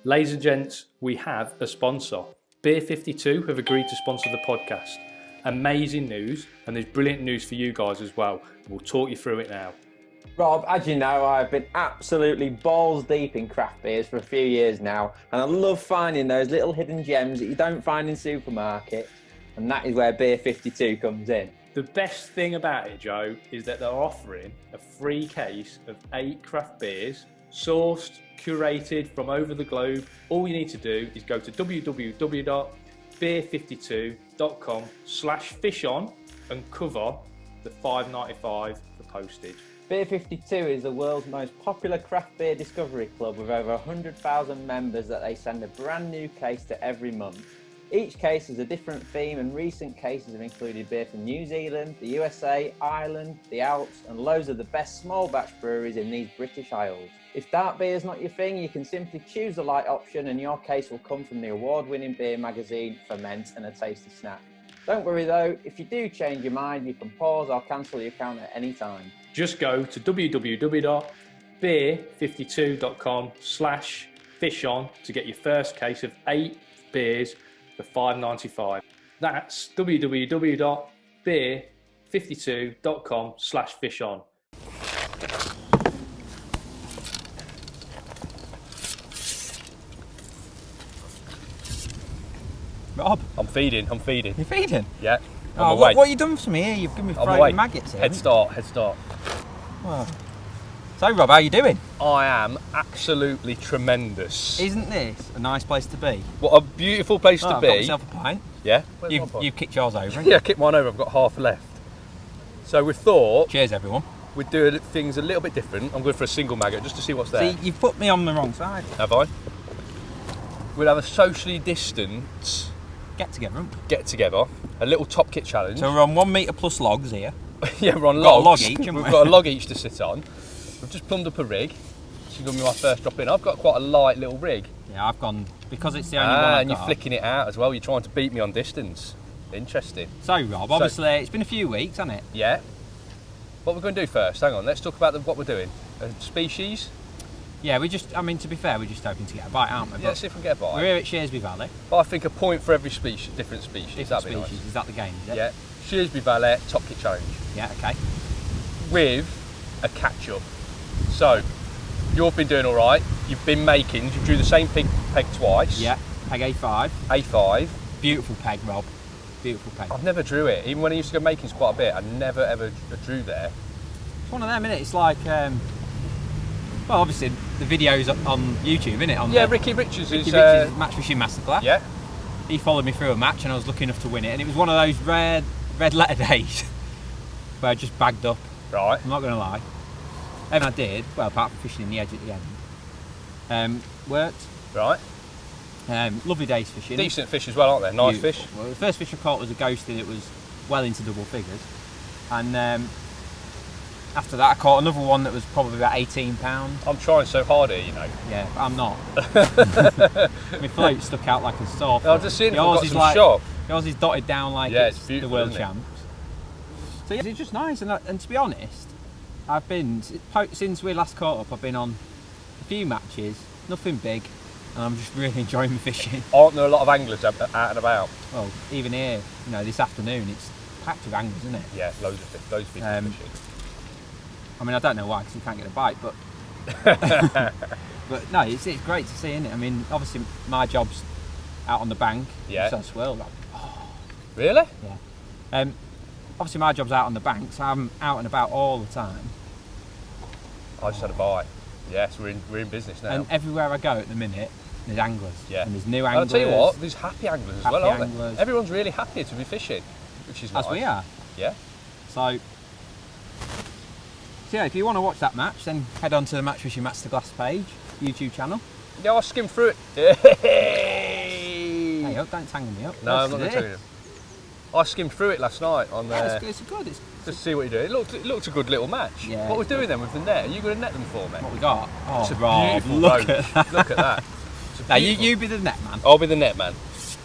Ladies and gents, we have a sponsor. Beer 52 have agreed to sponsor the podcast. Amazing news, and there's brilliant news for you guys as well. We'll talk you through it now. Rob, as you know, I've been absolutely balls deep in craft beers for a few years now, and I love finding those little hidden gems that you don't find in supermarkets, and that is where Beer 52 comes in. The best thing about it, Joe, is that they're offering a free case of 8 craft beers, sourced, curated from over the globe. All you need to do is go to www.beer52.com/fishon and cover the $5.95 for postage. Beer 52 is the world's most popular craft beer discovery club with over 100,000 members that they send a brand new case to every month. Each case has a different theme, and recent cases have included beer from New Zealand, the USA, Ireland, the Alps, and loads of the best small batch breweries in these British Isles. If dark beer is not your thing, you can simply choose the light option and your case will come from the award-winning beer magazine Ferment and a tasty snack. Don't worry though, if you do change your mind, you can pause or cancel your account at any time. Just go to www.beer52.com/fishon to get your first case of 8 beers for $5.95. That's www.beer52.com/fishon. Rob, I'm feeding. you're feeding? Yeah. Oh, what have you done for me here? You've given me fried maggots here. Head start. Wow. So Rob, how you doing? I am absolutely tremendous. Isn't this a nice place to be? What a beautiful place to I've be. got myself a pint. Yeah. You've kicked yours over, haven't Yeah, kick mine over. I've got half left. So we thought Cheers, everyone. we'd do things a little bit different. I'm going for a single maggot just to see what's there. See, you've put me on the wrong side. Have I? We'll have a socially distant Get together. a little Topkit challenge. So we're on 1 metre plus logs here. Yeah, we're on Got a logs. log each, haven't We've we? got a log each to sit on. We've just plumbed up a rig. This is going to be my first drop in. I've got quite a light little rig. Yeah, I've gone, because it's the only one I've and you're got. flicking it out as well. You're trying to beat me on distance. Interesting. So Rob, obviously it's been a few weeks, hasn't it? Yeah. What we're going to do first, hang on, let's talk about what we're doing. Species? Yeah, to be fair, we're just hoping to get a bite, aren't we? Yeah, let's see if we can get a bite. We're here at Shearsby Valley. But I think a point for every species, different species. That'd be nice. Is that the game, is it? Yeah. Shearsby Valley Topkit challenge. Yeah, okay. With a catch-up. So, you've been doing all right. You've been making, you drew the same peg twice. Yeah, peg A5. A5. Beautiful peg, Rob. Beautiful peg. I've never drew it. Even when I used to go makings quite a bit, I never ever drew there. It's one of them, innit? It's like, well, obviously the video's on YouTube, innit? Ricky Richards is Match Fishing Masterclass. Yeah. He followed me through a match and I was lucky enough to win it, and it was one of those red letter days where I just bagged up. Right. I'm not going to lie. And I did, well, apart from fishing in the edge at the end. Worked. Right. Lovely days fishing. Decent fish as well, aren't they? Nice fish. Well, the first fish I caught was a ghosting. It was well into double figures. And after that I caught another one that was probably about £18. I'm trying so hard here, you know. Yeah, but I'm not. My float stuck out like a sore. I've just seen it, got some shock. Yours is dotted down like it's the beautiful, world isn't it? champs. So yeah, it's just nice. And to be honest, I've been, since we last caught up, I've been on a few matches, nothing big, and I'm just really enjoying my fishing. Aren't there a lot of anglers out and about? Well, even here, this afternoon, it's packed with anglers, isn't it? Yeah, loads of people fishing. I mean, I don't know why, because you can't get a bite, but but no, it's great to see, isn't it? I mean, obviously my job's out on the bank. Yeah. So swirl. Really? Yeah. Obviously my job's out on the bank, so I'm out and about all the time. I just had a bite. Yes, we're in business now. And everywhere I go at the minute, there's anglers. Yeah. And there's new anglers. I'll tell you what, there's happy anglers as well, aren't anglers. there? Everyone's really happy to be fishing, which is nice. As we are. Yeah. So yeah, if you want to watch that match, then head on to the Match Fishing Masterclass page, YouTube channel. Yeah, I'll skim through it. Hey, don't tangle me up. No, I'm not going to tell you. I skimmed through it last night on there. Yeah, it's good. Just to see what you do. It looked a good little match. Yeah, what we're doing then with the net? Are you going to net them for me? What we got? Oh, it's a Rob, beautiful look roach. at that. Look at that. Now you be the net man. I'll be the net man.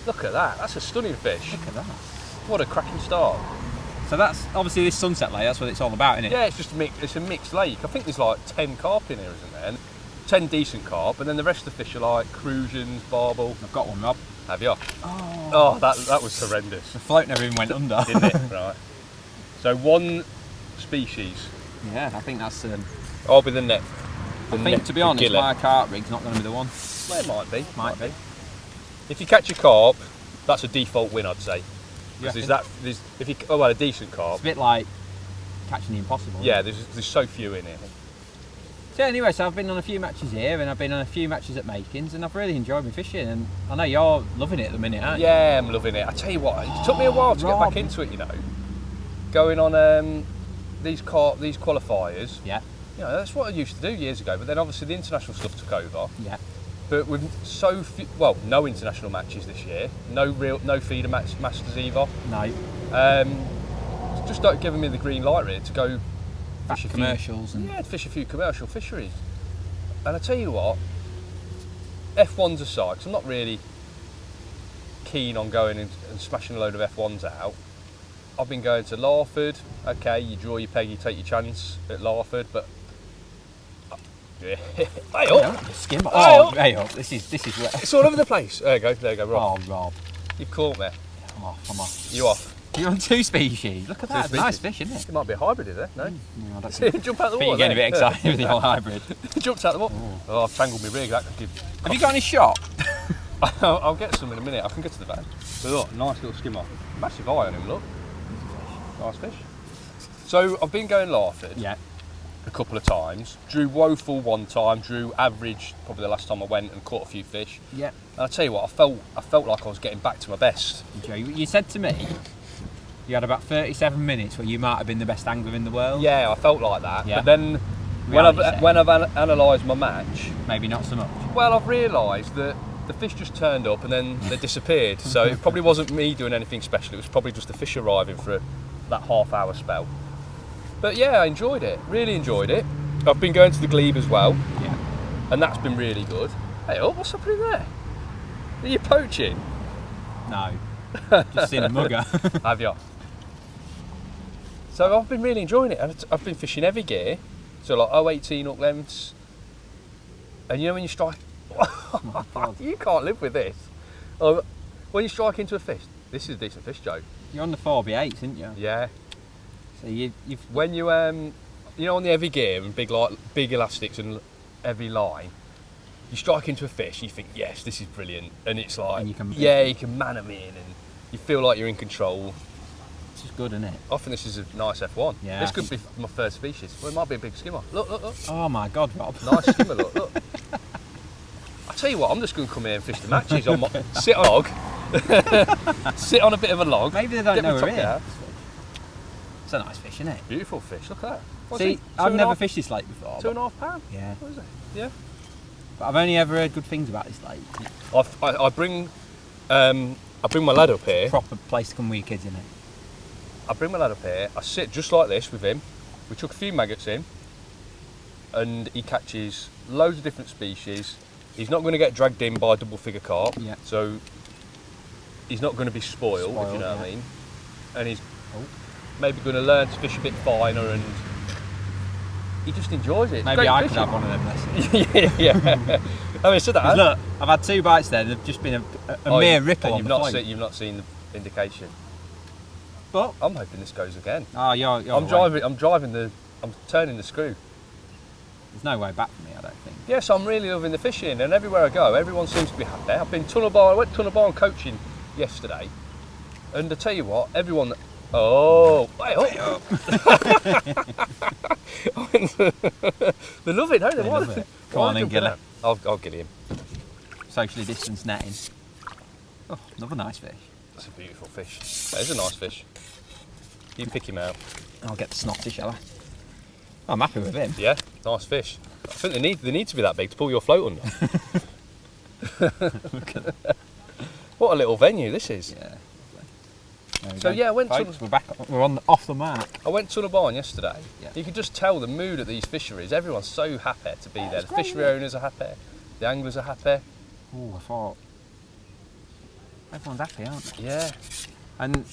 Look at that. That's a stunning fish. Look at that. What a cracking start. So that's obviously this sunset lake. That's what it's all about, isn't it? Yeah, it's just a mixed lake. I think there's like 10 carp in here, isn't there? And 10 decent carp, and then the rest of the fish are like crusions, barbel. I've got one, Rob. Have you? Oh, that was horrendous. The float never even went under. Didn't it? Right. So one species. Yeah, I think that's. I'll be the net. I think, to be honest, my carp rig's not going to be the one. Well, it might be. Might be. If you catch a carp, that's a default win, I'd say. Yeah. Because a decent carp. It's a bit like catching the impossible. Yeah, there's so few in it. So anyway, so I've been on a few matches here, and I've been on a few matches at Makins, and I've really enjoyed my fishing. And I know you're loving it at the minute, aren't you? Yeah, I'm loving it. I tell you what, it took me a while to get back into it. You know, going on these qualifiers. Yeah. You know, that's what I used to do years ago. But then obviously the international stuff took over. Yeah. But with so few, no international matches this year. No feeder masters either. No. Just started giving me the green light really to go fish commercials fish a few commercial fisheries. And I tell you what, F1s aside, because I'm not really keen on going and smashing a load of F1s out. I've been going to Larford. Okay, you draw your peg, you take your chance at Larford, but yeah. Hey up! Skim. Hey up! This is wet. It's all over the place. There you go, Rob. Oh, Rob. You've caught me. I'm off. You off? You're on 2 species. Look at that. It's a nice fish, isn't it? It might be a hybrid, is it? No? I don't think. Jump out the water. You're getting a bit excited with the old hybrid. Jumped out the water. Oh, I've tangled my rig. That could give... Have you got any shot? I'll get some in a minute. I can get to the van. But look, nice little skimmer. Massive eye on him, look. Nice fish. So I've been going Larford a couple of times. Drew woeful one time. Drew average probably the last time I went and caught a few fish. Yeah. And I tell you what, I felt like I was getting back to my best. Joe, you said to me you had about 37 minutes where you might have been the best angler in the world. Yeah, I felt like that. Yeah. But then when I've analysed my match, maybe not so much. well, I've realised that the fish just turned up and then they disappeared. So it probably wasn't me doing anything special. It was probably just the fish arriving for that half-hour spell. But yeah, I enjoyed it. Really enjoyed it. I've been going to the Glebe as well. Yeah. And that's been really good. Hey, what's happening there? Are you poaching? No. Just seen a mugger. Have you? So I've been really enjoying it. And I've been fishing heavy gear. So like 018 up lengths. And you know when you strike... Oh my God. You can't live with this. When you strike into a fish, this is a decent fish, Joe. You're on the 4B8s, aren't you? Yeah. So you've... When you on the heavy gear and big elastics and heavy line, you strike into a fish, you think, yes, this is brilliant, and it's like, you can man them in, and you feel like you're in control. This is good, isn't it? I think this is a nice F1. Yeah. This could be my first species. Well, it might be a big skimmer. Look. Oh my God, Rob. Nice skimmer. Look. I tell you what, I'm just going to come here and fish the matches on sit on a log, sit on a bit of a log. Maybe they don't know we're here. It's a nice fish, isn't it? Beautiful fish. Look at that. See, I've never fished this lake before. 2.5 pounds. Yeah. What is it? Yeah. But I've only ever heard good things about this lake. I bring my lad up here. Proper place to come with your kids, isn't it? I bring my lad up here. I sit just like this with him. We took a few maggots in, and he catches loads of different species. He's not going to get dragged in by a double figure carp. Yeah. So he's not going to be spoiled, if you know what I mean. And he's maybe going to learn to fish a bit finer, and he just enjoys it. Maybe I could have one of them lessons. yeah. I mean, so that. Look, I've had 2 bites there. They've just been a mere ripple on the float. You've not seen the indication. But I'm hoping this goes again. Oh, you're I'm turning the screw. There's no way back for me, I don't think. Yes, I'm really loving the fishing, and everywhere I go, everyone seems to be happy. I've been I went Tunnel Barn coaching yesterday, and I tell you what, everyone. Oh, way up! They love it, don't they? Love it. Come on, then, Gilly. I'll get him. Socially distanced netting. Oh, another nice fish. That's a beautiful fish. That is a nice fish. You pick him out. I'll get the snotty, shall I? I'm happy with him. Yeah, nice fish. I think they need to be that big to pull your float under. Look at that. What a little venue this is. Yeah. So yeah, I went folks, we're off the mark. I went to the barn yesterday. Yeah. You could just tell the mood at these fisheries. Everyone's so happy to be there. The fishery owners are happy. The anglers are happy. Oh, I thought everyone's happy, aren't they? Yeah. And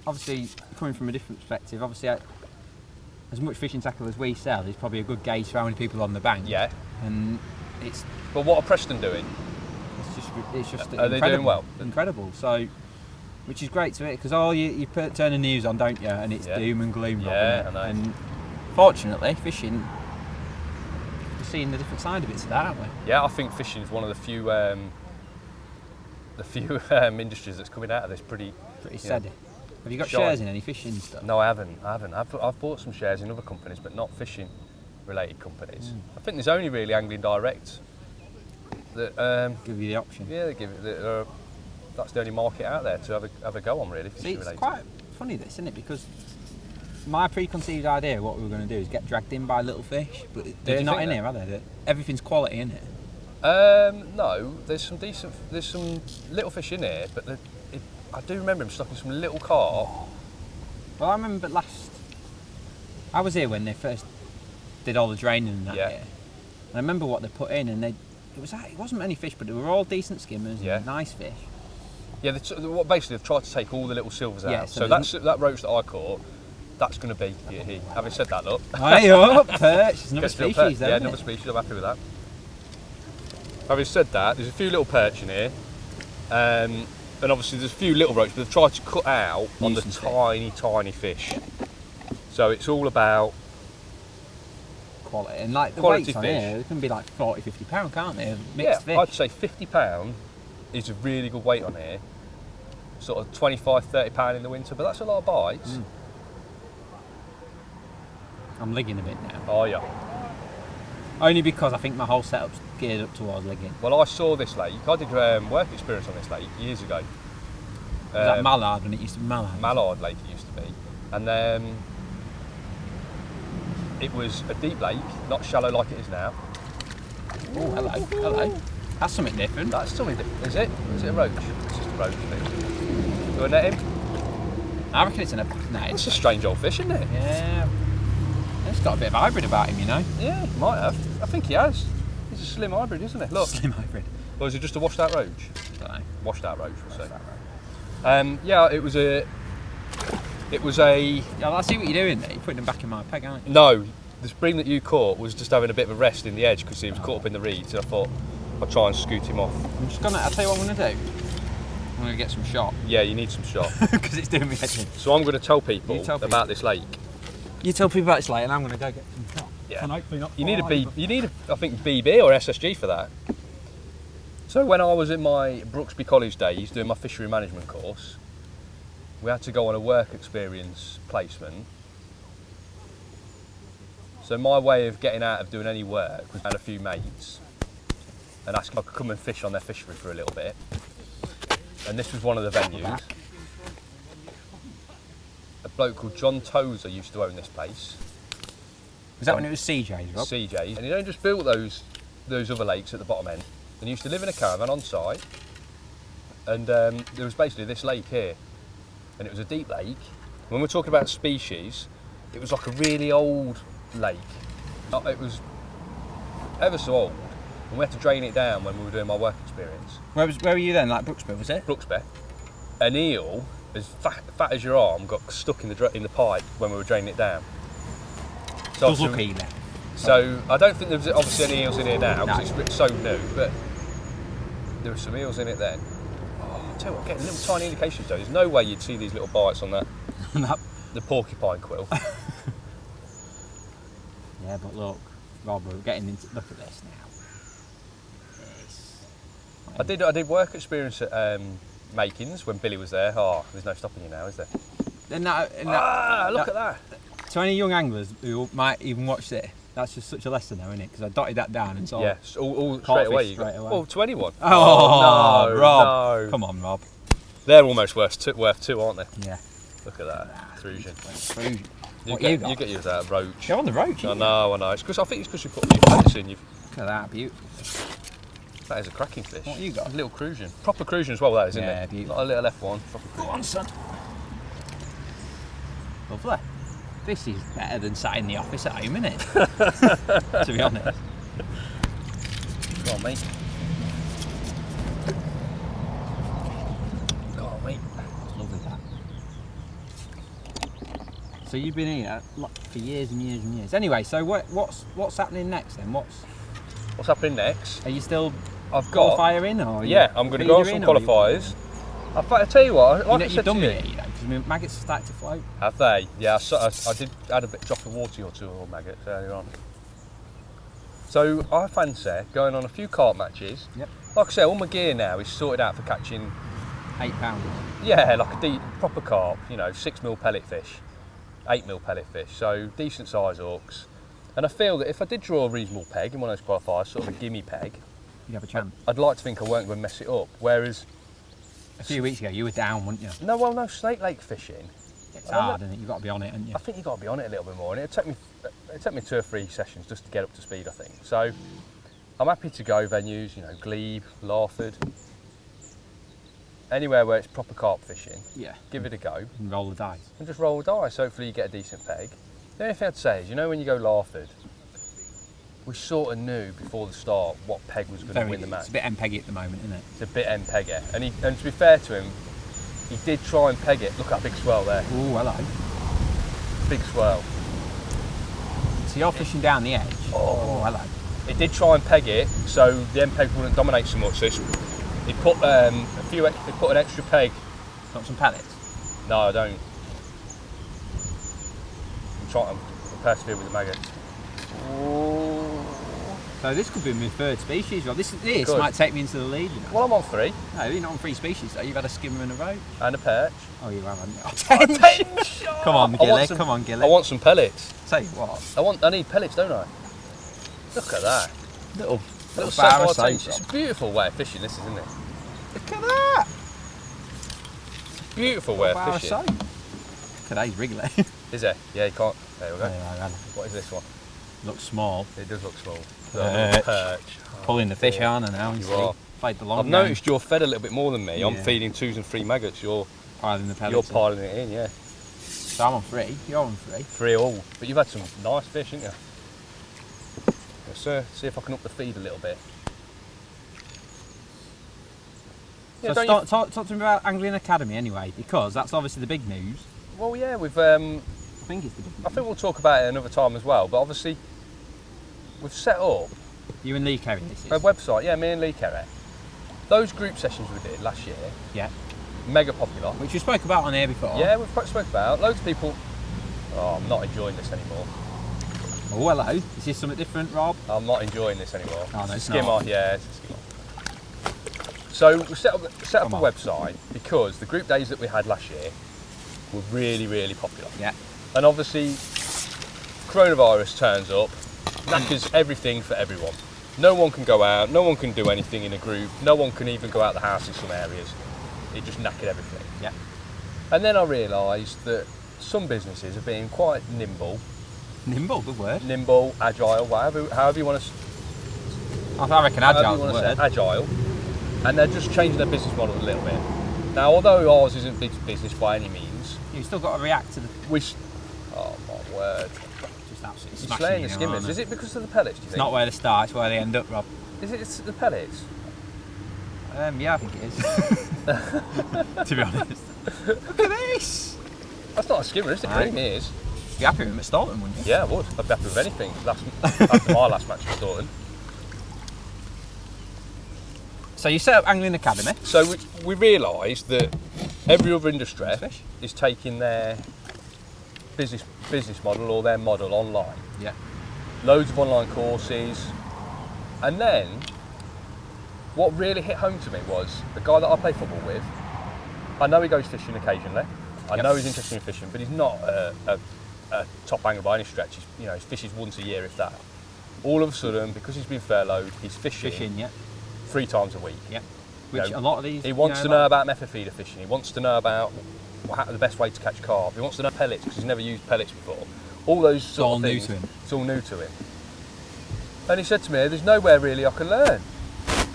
obviously, coming from a different perspective, obviously, as much fishing tackle as we sell is probably a good gauge for how many people are on the bank. Yeah. And it's But what are Preston doing? it's just Are they incredible, doing well? Incredible. So, which is great to hear because you turn the news on, don't you? And it's doom and gloom. Yeah, Rob, I know. And fortunately, fishing, we're seeing the different side of it today, aren't we? Yeah, I think fishing is one of the few industries that's coming out of this pretty steady. Have you got shy. shares in any fishing stuff? No, I haven't. I've bought some shares in other companies, but not fishing related companies. I think there's only really Angling Direct that Give you the option. yeah, they give it. That's the only market out there to have a go on, really. See, Fishing it's related. quite funny this, isn't it? Because my preconceived idea of what we were going to do is get dragged in by little fish, but they're you not think in that? here, are they? Everything's quality in it. No, there's some little fish in here, but I do remember him stuck in some little carp. Well, I remember I was here when they first did all the draining and that. Yeah. Here. And I remember what they put in, and it wasn't many fish, but they were all decent skimmers, and nice fish. Yeah, basically they've tried to take all the little silvers Yeah, out. so So that roach that I caught, that's going to be he. Having said that, look. Hey up, perch. It's another Gets a little species, perch. though, Yeah, isn't another it? species. I'm happy with that. Having said that, there's a few little perch in here, and obviously there's a few little roach, but they've tried to cut out on the Nuisance tiny fish. So it's all about Quality. And like the Quality weights on fish. here, they can be like 40, 50 £50, can't they? Mixed fish. I'd say £50 is a really good weight on here. Sort of 25, £30 in the winter, but that's a lot of bites. I'm ligging a bit now. Oh yeah. Only because I think my whole setup's geared up towards ligging. Well, I saw this lake. I did work experience on this lake years ago. Was that Mallard when it used to be Mallard? Mallard Lake it used to be, and it was a deep lake, not shallow like it is now. Oh, hello. That's something different. That's something different. Is it? Is it a roach? It's just a roach thing. Do I net him? I reckon it's It's a strange old fish, isn't it? Yeah. It's got a bit of hybrid about him, you know. Yeah, he might have. I think he has. He's a slim hybrid, isn't he? Look. Slim hybrid. Or is it just a washed out roach? Don't know. Washed out roach, we'll say. Yeah, it was a. Yeah, I see what you're doing there. You're putting them back in my peg, aren't you? No, the bream that you caught was just having a bit of a rest in the edge because he was caught up in the reeds. And I thought I'd try and scoot him off. I'll tell you what I'm going to do. I'm going to get some shot. Yeah, you need some shot. Because it's doing me head in. So I'm going to tell people You about this lake. You tell people about this later and I'm going to go get some shot. Yeah. And hopefully not You need far, I think BB or SSG for that. So when I was in my Brooksby College days doing my fishery management course, we had to go on a work experience placement. So my way of getting out of doing any work was to have a few mates and ask if I could come and fish on their fishery for a little bit. And this was one of the venues. A bloke called John Tozer used to own this place. Was that when it was CJ's, Rob? CJ's, and he don't just built those other lakes at the bottom end. And he used to live in a caravan on site. And there was basically this lake here, and it was a deep lake. When we're talking about species, it was like a really old lake. It was ever so old, and we had to drain it down when we were doing my work experience. Where were you then? Like Brooksby, was it? Brooksby, an eel as fat as your arm got stuck in the pipe when we were draining it down. So Does look eely. So I don't think there's obviously any eels in here now because it's so new, but there were some eels in it then. Oh, I'll tell you what, getting little tiny indications though. There's no way you'd see these little bites on the porcupine quill. Yeah, but look, Rob, we're getting into. Look at this now. I did work experience at Makins when Billy was there. Oh, there's no stopping you now, is there? Look at that. To any young anglers who might even watch this, that's just such a lesson, though, isn't it? Because I dotted that down and saw. Yeah, all straight away. You straight got, away. Oh, to anyone. Oh, no, Rob! no. Come on, Rob. They're almost worth two, aren't they? Yeah. Look at that intrusion. You got? You get yours out of roach. You're on the roach. I know. It's because I think it's because you put a few floats in. Look at that, beautiful. That is a cracking fish. What you got? A little crusion. Proper crusion as well, that is, isn't Yeah, it? beautiful. Not a little F1. Proper Go crusion. on, son. Lovely. This is better than sat in the office at home, isn't it? To be honest. Go on, mate. Go on, mate. Lovely that. So you've been here for years and years and years. Anyway, so what's happening next then? what's happening next. Are you still I've got qualifier in, or yeah, I'm going to go on some qualifiers. I tell you what, like I said you've done to you, it, because maggots start to float. have they? Yeah, I did add a drop of water or two on maggots earlier on. So I fancy going on a few carp matches. Yep. Like I say, all my gear now is sorted out for catching. £8. Yeah, like a deep, proper carp. 6mm pellet fish, 8mm pellet fish. So decent size hooks. And I feel that if I did draw a reasonable peg in one of those qualifiers, sort of a gimme peg, You have a chance. I'd like to think I weren't going to mess it up. Whereas A few weeks ago, you were down, weren't you? no Snake Lake fishing. It's hard, isn't it? You've got to be on it, haven't you? I think you've got to be on it a little bit more, and it took me 2 or 3 sessions just to get up to speed, I think. So I'm happy to go venues, Glebe, Larford, anywhere where it's proper carp fishing. Yeah. Give it a go And roll the dice. and just roll the dice. Hopefully you get a decent peg. The only thing I'd say is, when you go Larford, we sort of knew before the start what peg was going to win the match. It's a bit MPEGgy at the moment, isn't it? It's a bit MPEGgy, and to be fair to him, he did try and peg it. Look at that big swell there. Oh, hello. Big swell. So you're fishing down the edge. Oh, hello. It did try and peg it, so the MPEG wouldn't dominate so much. So he put he put an extra peg. Got some pellets? No, I don't. I'm trying to persevere with the maggots. So this could be my third species. Well, this Good. might take me into the lead, Well, I'm on 3 No, you're not on 3 species though. You've had a skimmer and a roach. and a perch. Oh, you have, haven't you? Oh, Come on, Gilly. Come on, Gilly. I want some pellets. Tell you what. I need pellets, don't I? Look at that. Little Little bar of set my soap. attention. It's a beautiful way of fishing, this, isn't it? Look at that. Beautiful way Bar of of fishing. soap. Today's Wrigley. Is it? Yeah, you can't. There we go. Yeah, What is this one? looks small. It does look small. Perch. Perch. Pulling the fish, dear. aren't I now? You are. Played the long I've game. noticed you're fed a little bit more than me. I'm Yeah. feeding 2s and 3 maggots. You're Piling the pellets. piling it in, yeah. So I'm on 3. You're on 3. 3 all. But you've had some nice fish, haven't you? Yes, sir. See if I can up the feed a little bit. Yeah, So don't talk to me about Angling Academy anyway, because that's obviously the big news. Well, yeah, we've. I think it's the big news. I think we'll talk about it another time as well. But obviously, we've set up You and Lee Kerry, this is. a website. Yeah, me and Lee Carass. Those group sessions we did last year, Yeah. mega popular. Which we spoke about on here before. Yeah, we've spoke about loads of people. Oh, I'm not enjoying this anymore. Oh, hello. Is this something different, Rob? I'm not enjoying this anymore. Oh, no, a it's skimmer, not. yeah, it's a skimmer. So we set up Come a on. website because the group days that we had last year were really, really popular. Yeah. And obviously, coronavirus turns up, knackers everything for everyone. No one can go out, no one can do anything in a group, no one can even go out the house in some areas. It just knackered everything. Yeah. And then I realised that some businesses are being quite nimble, agile, however you want to. I reckon however agile's you the want to say word. agile, and they're just changing their business model a little bit. Now, although ours isn't big business by any means, You've still got to react to the... oh my word, Just absolutely you're smashing slaying you the now, skimmers. aren't Is they? it because of the pellets? Do you It's think? not where they start, it's where they end up, Rob. Is it? It's the pellets? Yeah, I think it is. To be honest. Look at this! That's not a skimmer, is it? Aye. Green is. You'd be happy with Staunton, wouldn't you? Yeah, I would. I'd be happy with anything. After my last match with Dorton. So you set up Angling Academy. So we realised that every other industry Nice fish. is taking their business model or their model online. Yeah. Loads of online courses. And then what really hit home to me was the guy that I play football with. I know he goes fishing occasionally. I Yep. know he's interested in fishing, but he's not a top angler by any stretch. He fishes once a year, if that. All of a sudden, because he's been furloughed, he's fishing Yeah. 3 times a week. Yeah. Which know, a lot of these... He wants to know about method feeder fishing. He wants to know about the best way to catch carp. He wants to know pellets because he's never used pellets before. All those sort all of new things. to him. It's all new to him. And he said to me, "There's nowhere really I can learn.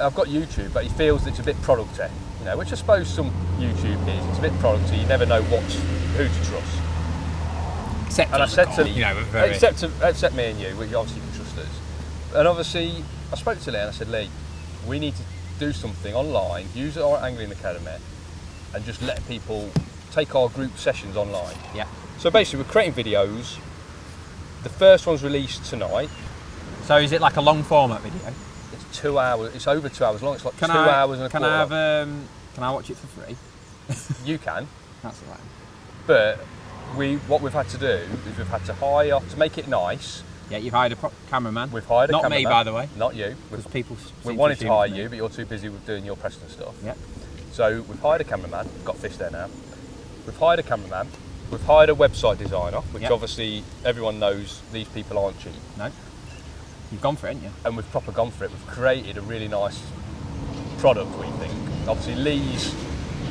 I've got YouTube, but he feels it's a bit producty, which I suppose some YouTube is. It's a bit producty. You never know who to trust." Except And I us, said of to course, very... except me and you, which obviously you can trust us. And obviously, I spoke to Lee and I said, "Lee, we need to do something online, use our Angling Academy, and just let people take our group sessions online." Yeah. So basically, we're creating videos. The first one's released tonight. So is it like a long format video? 2 hours. It's over 2 hours long. It's like 2 hours and a quarter. Can I watch it for free? You can, That's all right. but what we've had to do is we've had to hire to make it nice. Yeah, you've hired a cameraman. We've hired a Not cameraman. me, by the way. Not you. Because people. We seem wanted to assume hire it's me. you, but you're too busy with doing your Preston stuff. Yeah. So we've hired a cameraman. Got fish there now. We've hired a cameraman. We've hired a website designer, which Yep. obviously everyone knows these people aren't cheap. No. You've gone for it, haven't you? And we've proper gone for it. We've created a really nice product, we think. Obviously, Lee's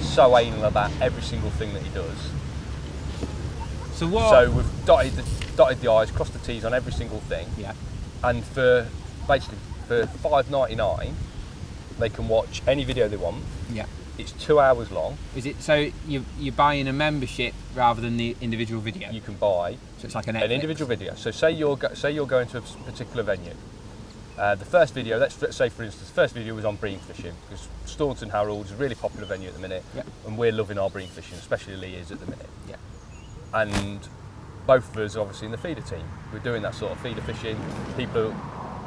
so anal about every single thing that he does. So what? So we've dotted the I's, crossed the T's on every single thing. Yeah. And for $5.99, they can watch any video they want. Yeah. It's 2 hours long. Is it so you're buying a membership rather than the individual video? You can buy So it's like an an individual video. So say you're going to a particular venue. The first video, let's say for instance, the first video was on bream fishing, because Staunton Harold's is a really popular venue at the minute, Yep. and we're loving our bream fishing, especially Lee is at the minute. Yeah. And both of us, obviously, in the feeder team, we're doing that sort of feeder fishing. People,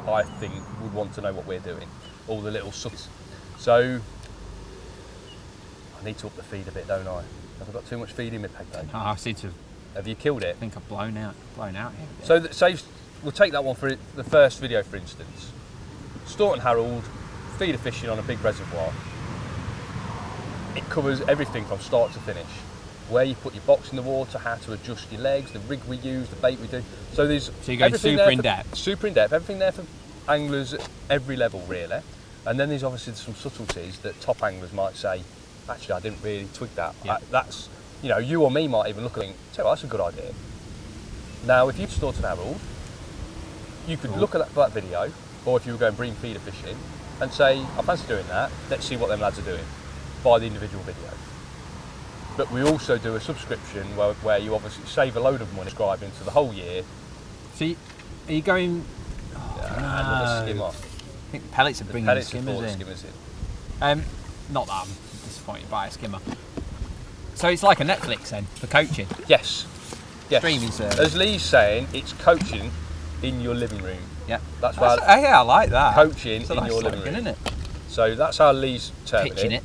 I think, would want to know what we're doing, all the little sucks. So I need to up the feed a bit, don't I? Have I got too much feed in my peg though? Oh, I seem to Have you killed it? think I've blown out here. A bit. So that saves. We'll take that one for the first video, for instance. Staunton Harold, feeder fishing on a big reservoir. It covers everything from start to finish. Where you put your box in the water, how to adjust your legs, the rig we use, the bait we do. So there's you're going everything super there in for- depth. Super in depth. Everything there for anglers at every level, really. And then there's obviously some subtleties that top anglers might say, actually, I didn't really twig that. Yeah. That's, you or me might even look and think, tell you what, that's a good idea. Now, if you've Staunton Harold, you could look at that video, or if you were going bream feeder fishing, and say, I fancy doing that, let's see what them lads are doing, buy the individual video. But we also do a subscription where you obviously save a load of money subscribing to the whole year. So are you going? Another skimmer. I think the pellets are bringing the Pellets have brought skimmers the in. skimmers in. Not that I'm disappointed by a skimmer. So it's like a Netflix then for coaching. Yes. Streaming service. As Lee's saying, it's coaching in your living room. Yeah. That's why Yeah, I like that. coaching It's a in nice your slogan, living room. isn't it? So that's how Lee's terming Pitching it.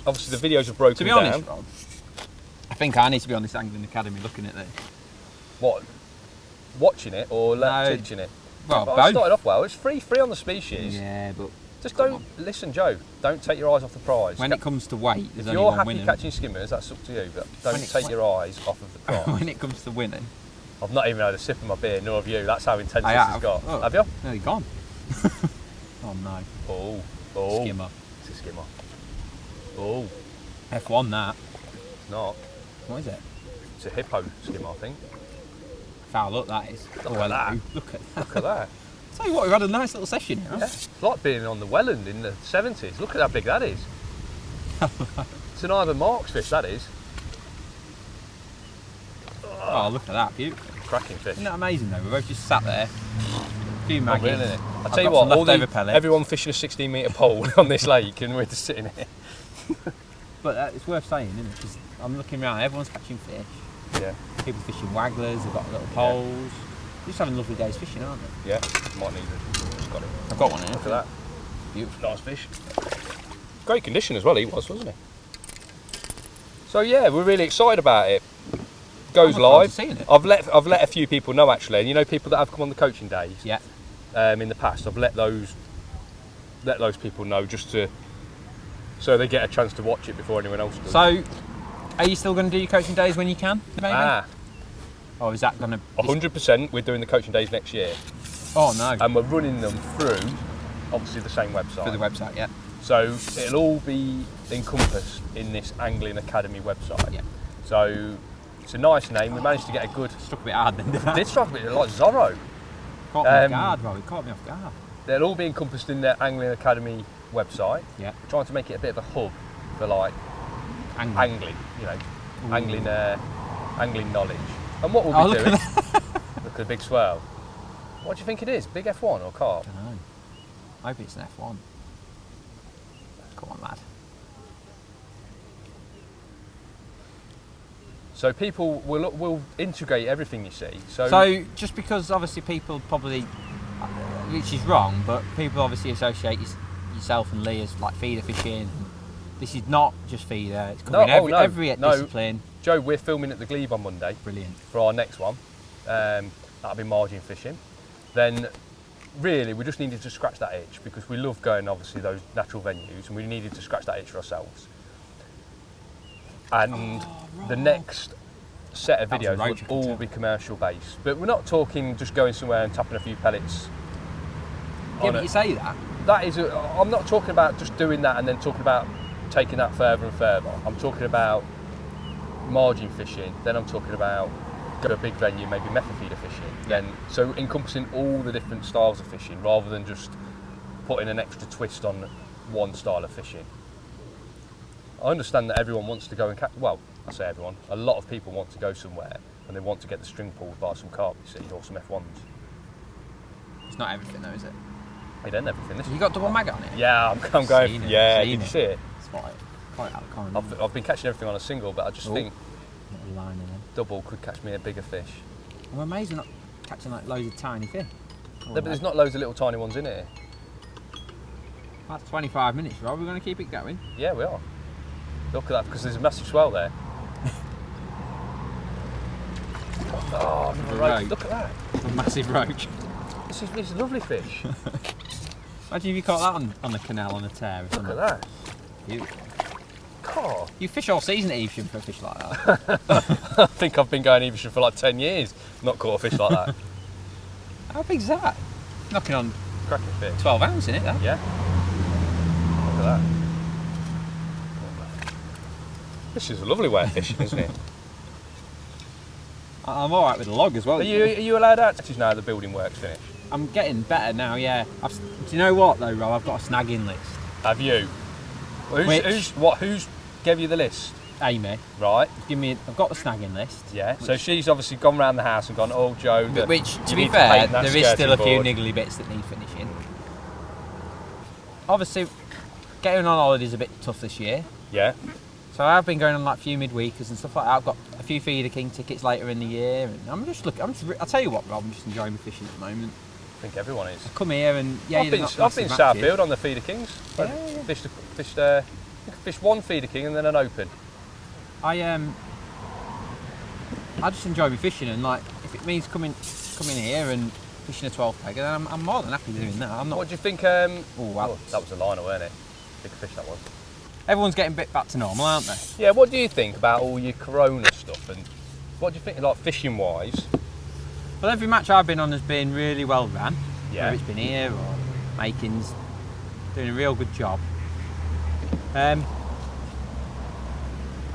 Obviously the videos are broken To be down. honest, Rob, I think I need to be on this Angling Academy looking at this. What? Watching it or No. teaching it? Well, But I both. started off well. It's free on the species. Yeah, but Just don't listen, Joe. Don't take your eyes off the prize. when it comes to weight, if there's only you're one happy winner. catching skimmers, that's up to you. But don't When it- take your eyes off of the prize. When it comes to winning, I've not even had a sip of my beer, nor have you. That's how intense I this has have. got. Oh. Have you? nearly gone. Oh no, Oh. skimmer. It's a skimmer. Oh, F1 that. it's not. What is it? It's a hippo skimmer, I think. Foul look that is. Look at that. Look at that. Look at that. Tell you what, we've had a nice little session here. Yeah. It's like being on the Welland in the 70s. Look at how big that is. It's an Ivan Marks fish, that is. Oh, look at that, beautiful. Cracking fish. Isn't that amazing though? We've both just sat there, a few Not maggots. really, innit? I'll I've tell you got some what, leftover pellets. everyone fishing a 16-metre pole on this lake and we're just sitting here. But it's worth saying, isn't it? Because I'm looking around, everyone's catching fish. Yeah, People fishing wagglers, they've got little poles. They're just having lovely days fishing, aren't they? yeah. Might need it. Just got it. I've got one here. Look at that. Beautiful. Nice fish. Great condition as well, he was, wasn't he? So yeah, we're really excited about it. Goes I'm looking forward live. to seeing it. I've let a few people know actually, and people that have come on the coaching days. Yeah. In the past, I've let those people know just so they get a chance to watch it before anyone else does. So, are you still going to do your coaching days when you can, maybe? Or is that going to... 100%. We're doing the coaching days next year, Oh, no. and we're running them through, obviously the same website. For the website, yeah. So it'll all be encompassed in this Angling Academy website. Yeah. So it's a nice name. We managed to get a good. Struck a bit hard then, didn't I? Did strike a bit like Zorro. Caught me off guard, Rob. It caught me off guard. They'll all be encompassed in the Angling Academy website. Yeah. We're trying to make it a bit of a hub for like Angling. angling, angling knowledge. And what we'll be doing. Look at the big swell. What do you think it is? Big F1 or carp? I don't know. I hope it's an F1. Come on, lad. So people will integrate everything you see. So just because obviously people probably which is wrong, but people obviously associate yourself and Lee as like feeder fishing. This is not just feeder, it's covering every discipline. Joe, we're filming at the Glebe on Monday. Brilliant. For our next one. That'll be margin fishing. Then really we just needed to scratch that itch because we love going obviously those natural venues and we needed to scratch that itch for ourselves. And the next set of videos would all be commercial based. But we're not talking just going somewhere and tapping a few pellets. Yeah, but you say that. I'm not talking about just doing that and then talking about taking that further and further. I'm talking about margin fishing, then I'm talking about go to a big venue, maybe method feeder fishing. Then so encompassing all the different styles of fishing rather than just putting an extra twist on one style of fishing. I understand that everyone wants to go and catch, well, I say everyone, a lot of people want to go somewhere and they want to get the string pulled by some carp, you see, or some F1s. It's not everything though, is it? It ain't everything. Have you got double maggot on it? Yeah, I'm going. Yeah, did you see it? It's quite out of common. I've been catching everything on a single, but I just think line in it. double could catch me a bigger fish. I'm amazed you're not catching like loads of tiny fish. No, but there's not loads of little tiny ones in here. That's 25 minutes, Rob. We're going to keep it going. Yeah, we are. Look at that, because there's a massive swell there. Oh, roach. Look at that. A massive roach. This is a lovely fish. Imagine if you caught that on the canal on a tear. Look at that. God. You fish all season at Evesham for a fish like that. I think I've been going Evesham for like 10 years, not caught a fish like that. How big's that? Knocking on Cracking fish. 12 ounce in it, that. Yeah. Look at that. This is a lovely way of fishing, isn't it? I'm alright with the log as well. Are you allowed out now the building work's finished? I'm getting better now, yeah. Do you know what though, Rob? I've got a snagging list. Have you? Who's gave you the list? Amy. Right. I've got the snagging list. Yeah. So she's obviously gone round the house and gone, oh Joe. Which, to be fair, there is still a few niggly bits that need finishing. Obviously, getting on holiday is a bit tough this year. Yeah. So I've been going on like a few midweekers and stuff like that. I've got a few Feeder King tickets later in the year, and I'll tell you what, Rob, I'm just enjoying my fishing at the moment. I think everyone is. I come here and I've been Southfield on the Feeder Kings. Yeah. Fished one Feeder King and then an open. I just enjoy my fishing, and like if it means coming here and fishing a 12 pegger, then I'm more than happy doing that. I'm not. What do you think? That was a liner, weren't it? Big fish that was. Everyone's getting a bit back to normal, aren't they? Yeah. What do you think about all your Corona stuff, and what do you think, like fishing wise? Well, every match I've been on has been really well run. Yeah. Whether it's been here or Makins, doing a real good job. Are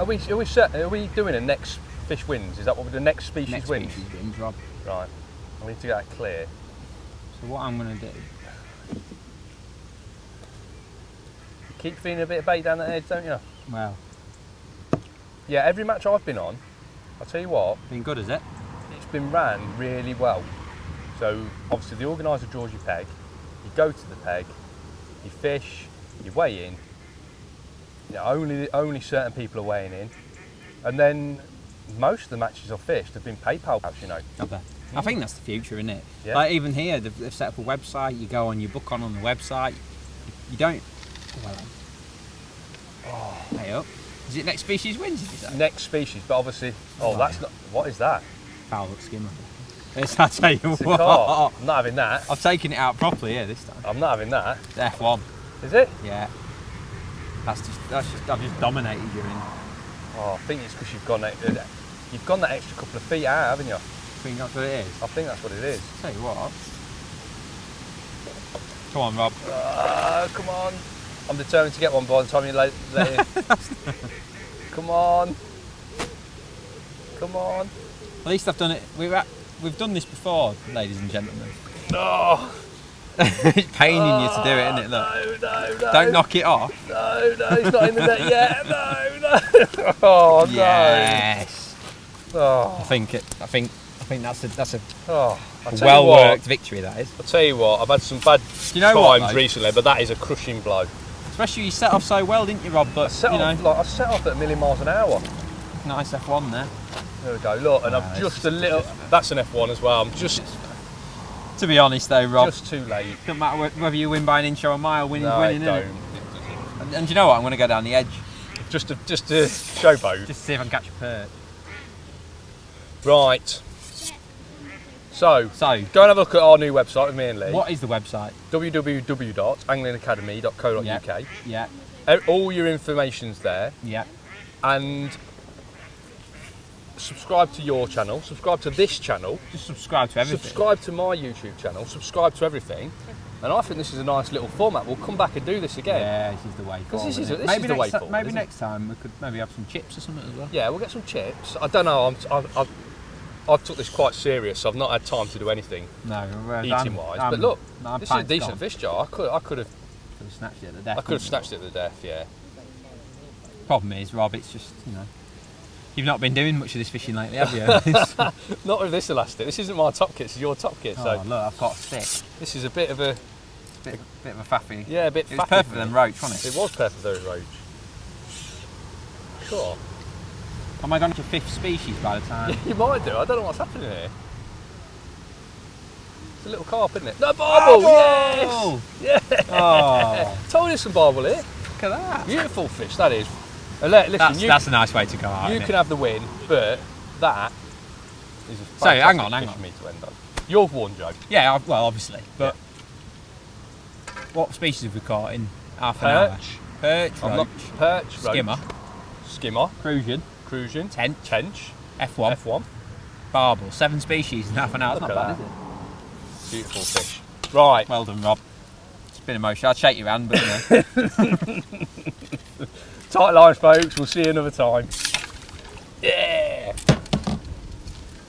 we doing a next fish wins? Is that what we're doing? Next species wins? Next species wins, Rob. Right. I need to get that clear. So what I'm going to do... You keep feeling a bit of bait down that edge, don't you? Well... Yeah, every match I've been on, I'll tell you what... Been good, is it? It's been ran really well. So, obviously the organiser draws your peg, you go to the peg, you fish, you weigh in, you know, only certain people are weighing in, and then most of the matches I've fished have been PayPal outs, you know. I think that's the future, isn't it? Yeah. Like even here, they've set up a website. You go on, you book on the website. You don't. Hey up. Is it next species wins? Did you say? Next species, but obviously. Oh, that's not. What is that? Foul hook skimmer. I tell you It's what. a carp. I'm not having that. I've taken it out properly here this time. I'm not having that. It's F1. Is it? Yeah. That's just. I've just dominated you in. Oh, I think it's because you've gone that extra couple of feet out, haven't you? I think that's what it is. I think that's what it is. Tell you what. Come on, Rob. Come on. I'm determined to get one by the time you let in. Come on. Come on. At least I've done it. We've done this before, ladies and gentlemen. No. It's paining you to do it, isn't it? Look. No. Don't knock it off. No, it's not in the net yet. No. Oh no. Yes. Oh. I think that's a well worked victory. That is. I'll tell you what. I've had some bad times recently, but that is a crushing blow. Especially you set off so well, didn't you, Rob? But I set off at a million miles an hour. Nice F1 there. There we go. Look, and I'm just a little. That's an F1 as well. I'm just To be honest though, Rob, Just too late. doesn't matter whether you win by an inch or a mile, winning's No, winning, it isn't don't. it? And do you know what? I'm going to go down the edge. Just to showboat. Just to see if I can catch a perch. Right. So, So, go and have a look at our new website with me and Lee. what is the website? www.anglingacademy.co.uk. Yeah, All your information's there. yeah. And subscribe to your channel, subscribe to this channel, Just subscribe to everything. subscribe to my YouTube channel, subscribe to everything. And I think this is a nice little format. We'll come back and do this again. Yeah, this is the way forward. This is isn't it? the way forward, Maybe isn't next time we could maybe have some chips or something as well. Yeah, we'll get some chips. I don't know, I've took this quite serious, so I've not had time to do anything No, eating wise. But look, I'm this is a decent fish jar. I could have snatched it at the death. snatched it to death, yeah. Problem is, Rob, it's just, you know, you've not been doing much of this fishing lately, have you? Not with this elastic. This isn't my Topkit, this is your Topkit. Oh, So look, I've got a stick. this is a bit of a Bit of a faffy. yeah, a bit. It was faffy perfect for for me. them roach, wasn't It it? was perfect for those roach. Sure. Am I going to fifth species by the time? You might do. I don't know what's happening here. It's a little carp, isn't it? No, barbel! Barbel! Yes! Yeah! Oh, Told you some barbel here. look at that. Beautiful fish, that is. And listen, That's a nice way to go out. you isn't can it? have the win, but that is a So, hang fantastic on, hang fish on. for me to end on. You've won, Joe. Yeah, well, obviously. But what species have we caught in half an hour? Perch, I'm roach, not perch, roach, skimmer, skimmer, crucian, crucian, tench, F1, F1, barbel. 7 species in half an hour. It's Look not at bad, that. is it? Beautiful fish. Right. Well done, Rob. It's been emotional. I'll shake your hand, but you know. Tight lines, folks. We'll see you another time. Yeah.